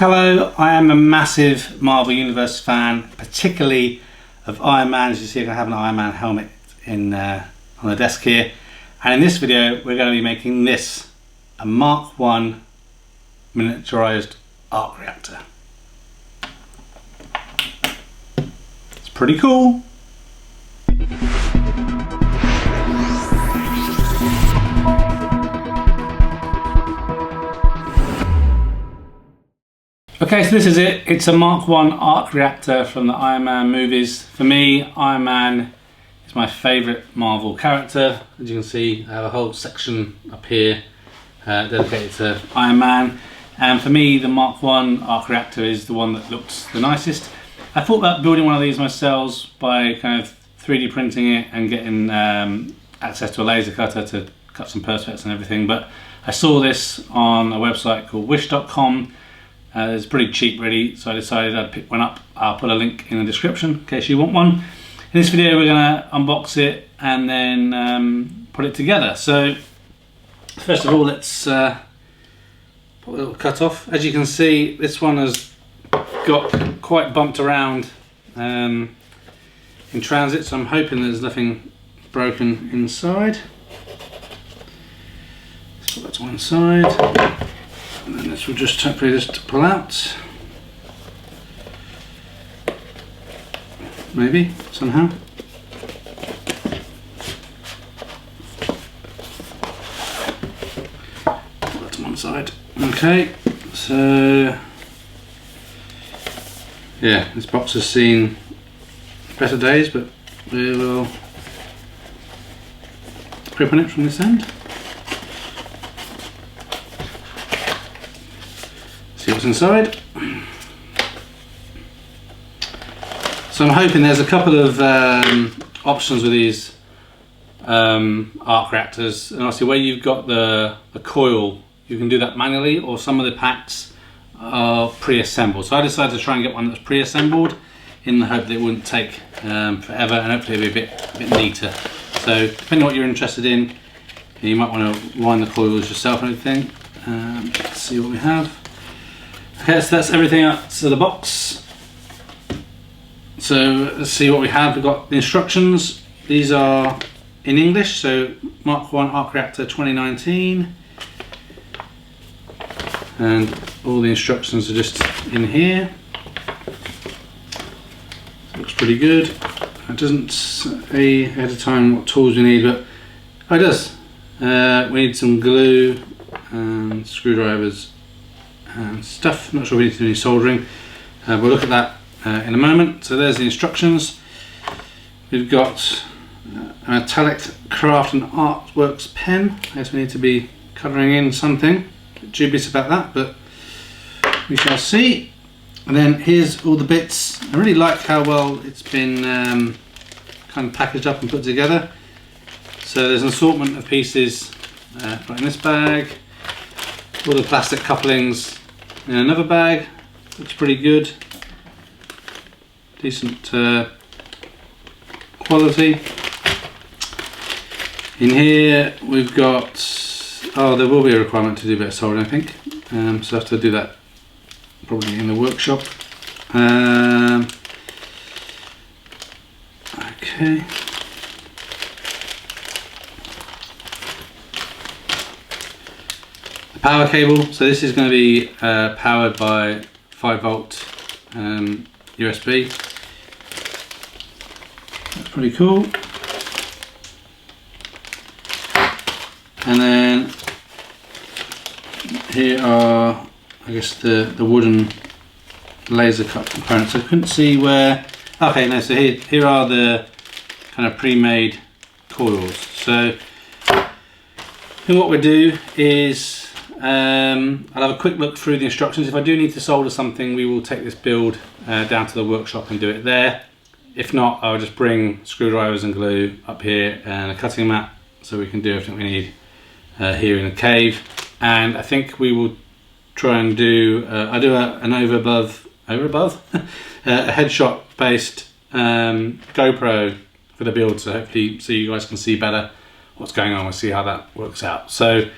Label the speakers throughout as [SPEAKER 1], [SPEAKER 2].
[SPEAKER 1] Hello, I am a massive Marvel Universe fan, particularly of Iron Man. As you see, I have an Iron Man helmet on the desk here. And in this video, we're going to be making this, a Mark 1 miniaturized Arc Reactor. It's pretty cool. Okay, so this is it. It's a Mark 1 Arc Reactor from the Iron Man movies. For me, Iron Man is my favourite Marvel character. As you can see, I have a whole section up here dedicated to Iron Man. And for me, the Mark 1 Arc Reactor is the one that looks the nicest. I thought about building one of these myself by kind of 3D printing it and getting access to a laser cutter to cut some perspex and everything. But I saw this on a website called wish.com. It's pretty cheap really, so I decided I'd pick one up. I'll put a link in the description in case you want one. In this video we're going to unbox it and then put it together. So first of all, let's put a little cut off. As you can see, this one has got quite bumped around in transit, so I'm hoping there's nothing broken inside. Let's put that to one side. And then this will just hopefully just pull out, maybe somehow. Put that to one side. Okay, so yeah, this box has seen better days, but we will open it from this end. See what's inside. So I'm hoping there's a couple of options with these arc reactors, and obviously where you've got the coil, you can do that manually, or some of the packs are pre-assembled. So I decided to try and get one that's pre-assembled in the hope that it wouldn't take forever, and hopefully it'll be a bit neater. So depending on what you're interested in, you might want to wind the coils yourself and everything. Let's see what we have. Okay, so that's everything out to the box. So let's see what we have. We've got the instructions. These are in English, so Mark 1 Arc Reactor 2019. And all the instructions are just in here. So it looks pretty good. It doesn't say ahead of time what tools we need, but oh, it does. We need some glue and screwdrivers and stuff. Not sure we need to do any soldering. We'll look at that in a moment. So there's the instructions. We've got an metallic craft and artworks pen. I guess we need to be colouring in something. A bit dubious about that, but we shall see. And then here's all the bits. I really like how well it's been kind of packaged up and put together. So there's an assortment of pieces right in this bag. All the plastic couplings in another bag. Looks pretty good. Decent quality. In here we've got, oh, there will be a requirement to do a bit of soldering, I think. So I have to do that probably in the workshop. Okay. Power cable, so this is going to be powered by 5-volt USB. That's pretty cool. And then here are, I guess, the wooden laser cut components. I couldn't see where. Okay, no. So here are the kind of pre-made coils. So what we'll do is I'll have a quick look through the instructions. If I do need to solder something, we will take this build down to the workshop and do it there. If not, I'll just bring screwdrivers and glue up here and a cutting mat so we can do everything we need here in the cave. And I think we will try and do, I do an over above, a headshot based GoPro for the build, so hopefully so you guys can see better what's going on. We'll see how that works out. So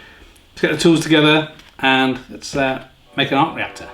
[SPEAKER 1] let's get the tools together and let's make an arc reactor.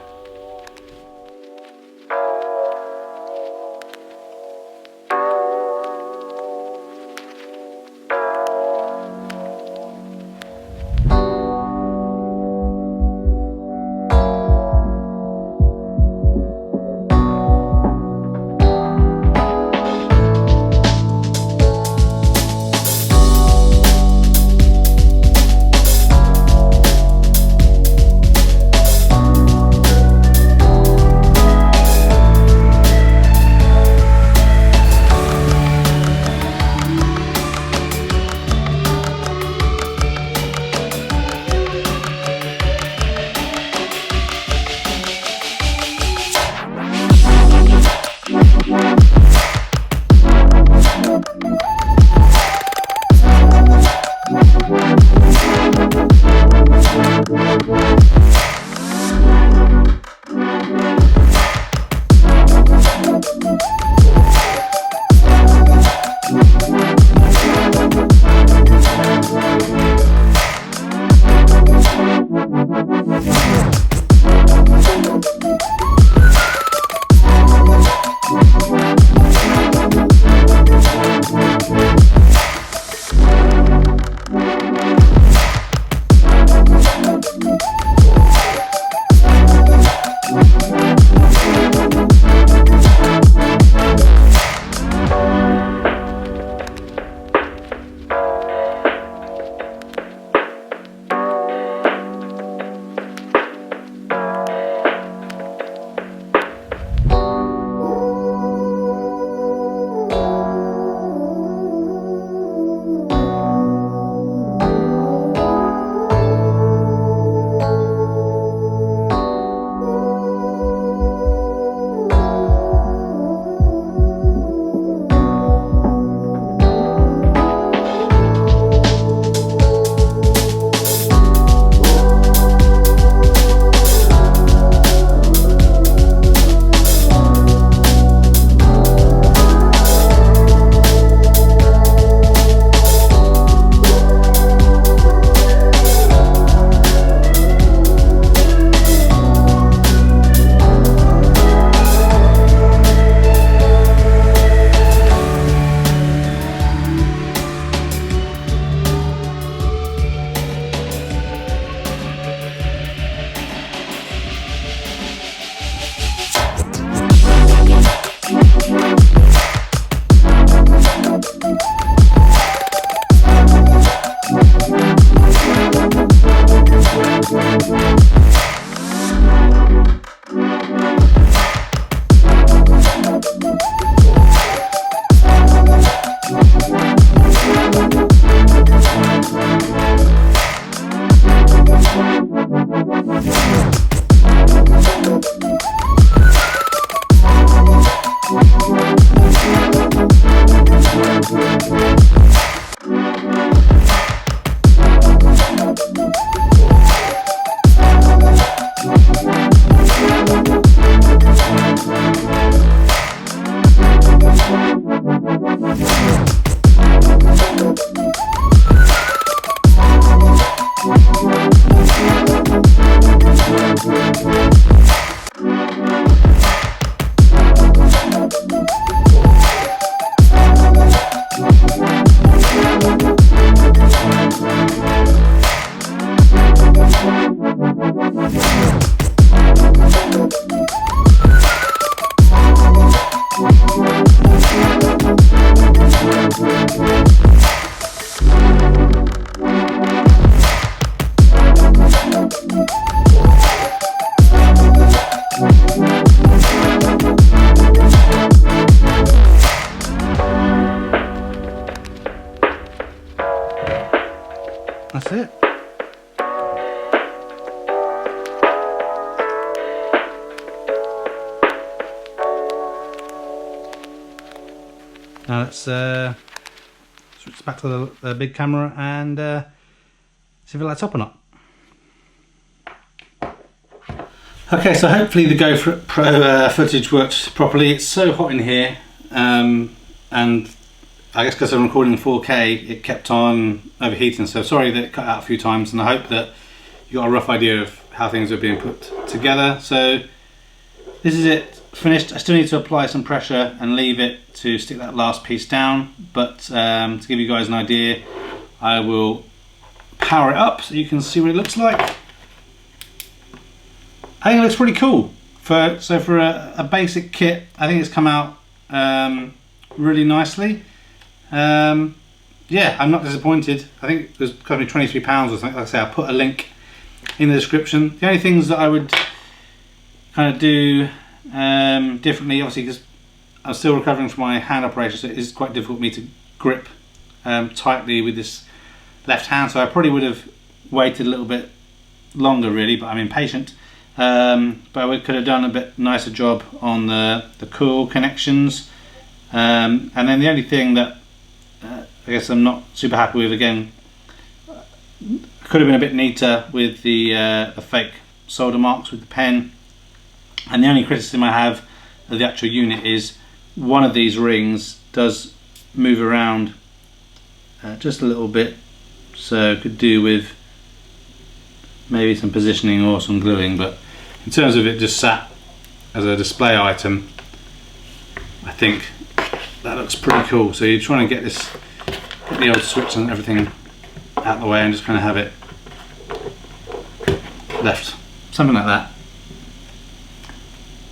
[SPEAKER 1] Now let's switch back to the big camera and see if it lights up or not. Okay, so hopefully the GoPro footage worked properly. It's so hot in here, and I guess because I'm recording in 4K, it kept on overheating. So sorry that it cut out a few times, and I hope that you got a rough idea of how things are being put together. So this is it finished. I still need to apply some pressure and leave it to stick that last piece down. But to give you guys an idea, I will power it up so you can see what it looks like. I think it looks pretty cool. For a basic kit, I think it's come out really nicely. Yeah, I'm not disappointed. I think it was cost me £23 or something. Like I say, I'll put a link in the description. The only things that I would kind of do differently, obviously, because I'm still recovering from my hand operation, so it is quite difficult for me to grip tightly with this left hand. So I probably would have waited a little bit longer, really, but I'm impatient. But we could have done a bit nicer job on the coil connections, and then the only thing that I guess I'm not super happy with, again, could have been a bit neater with the fake solder marks with the pen. And the only criticism I have of the actual unit is one of these rings does move around just a little bit, so could do with maybe some positioning or some gluing. But in terms of it just sat as a display item, I think that looks pretty cool. So you're trying to get the old switch and everything out of the way and just kind of have it left, something like that.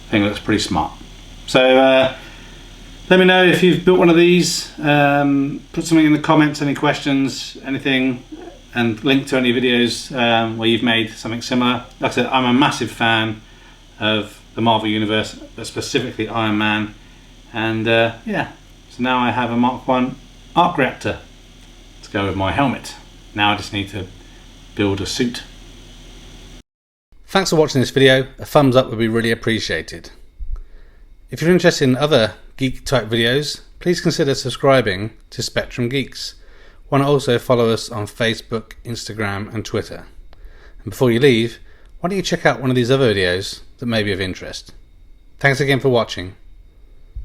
[SPEAKER 1] I think it looks pretty smart. So let me know if you've built one of these. Put something in the comments, any questions, anything, and link to any videos where you've made something similar. Like I said, I'm a massive fan of the Marvel Universe, but specifically Iron Man. And yeah, so now I have a Mark 1 Arc Reactor to go with my helmet. Now I just need to build a suit. Thanks for watching this video. A thumbs up would be really appreciated. If you're interested in other geek type videos, please consider subscribing to Spectrum Geeks. Why not also follow us on Facebook, Instagram and Twitter. And before you leave, why don't you check out one of these other videos that may be of interest. Thanks again for watching.